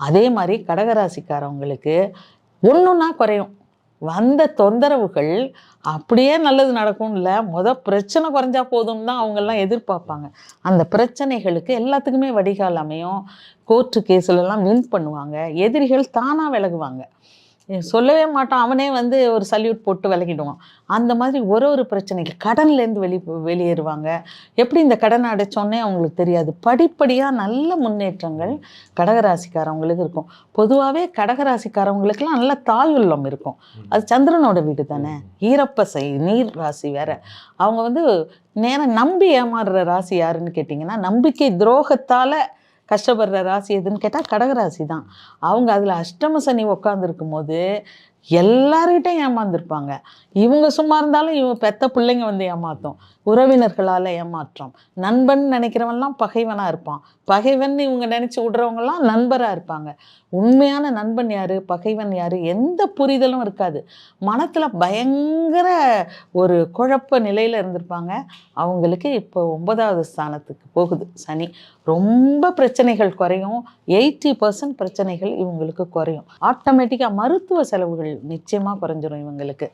அதே மாதிரி கடகராசிக்காரவங்களுக்கு ஒன்றுன்னா குறையும். வந்த தொந்தரவுகள் அப்படியே நல்லது நடக்கும்னு இல்லை, பிரச்சனை குறைஞ்சா போதும்னு தான் அவங்கெல்லாம் எதிர்பார்ப்பாங்க. அந்த பிரச்சனைகளுக்கு எல்லாத்துக்குமே வடிகால் அமையும். கோர்ட்டு கேஸ்லலாம் வின் பண்ணுவாங்க. எதிரிகள் தானாக விலகுவாங்க. சொல்லவே மாட்டான், அவனே வந்து ஒரு சல்யூட் போட்டு விலகிடுவான். அந்த மாதிரி ஒரு பிரச்சனைக்கு கடன்லேருந்து வெளியேறுவாங்க. எப்படி இந்த கடனை அடைச்சோன்னே அவங்களுக்கு தெரியாது. படிப்படியாக நல்ல முன்னேற்றங்கள் கடகராசிக்காரவங்களுக்கு இருக்கும். பொதுவாகவே கடகராசிக்காரவங்களுக்கெல்லாம் நல்ல தாய் உள்ளம் இருக்கும். அது சந்திரனோட வீடு தானே, ஈரப்பசை, நீர் ராசி வேற. அவங்க வந்து நேரம் நம்பி ஏமாறுற ராசி யாருன்னு கேட்டிங்கன்னா, நம்பிக்கை துரோகத்தால் கஷ்டப்படுற ராசி எதுன்னு கேட்டால் கடகராசி தான். அவங்க அதில் அஷ்டம சனி உட்காந்துருக்கும் போது எல்லார்கிட்டையும் ஏமாந்துருப்பாங்க. இவங்க சும்மா இருந்தாலும் இவங்க பெத்த பிள்ளைங்க வந்து ஏமாற்றும். உறவினர்களால் ஏமாற்றம். நண்பன் நினைக்கிறவன்லாம் பகைவனாக இருப்பான். பகைவன் இவங்க நினச்சி விடுறவங்கலாம் நண்பராக இருப்பாங்க. உண்மையான நண்பன் யார், பகைவன் யார், எந்த புரிதலும் இருக்காது. மனத்தில் பயங்கர ஒரு குழப்ப நிலையில் இருந்திருப்பாங்க. அவங்களுக்கு இப்போ 9வது ஸ்தானத்துக்கு போகுது சனி. ரொம்ப பிரச்சனைகள் குறையும். 80% பிரச்சனைகள் இவங்களுக்கு குறையும். ஆட்டோமேட்டிக்காக மருத்துவ செலவுகள் நிச்சயமாக குறைஞ்சிரும் இவங்களுக்கு.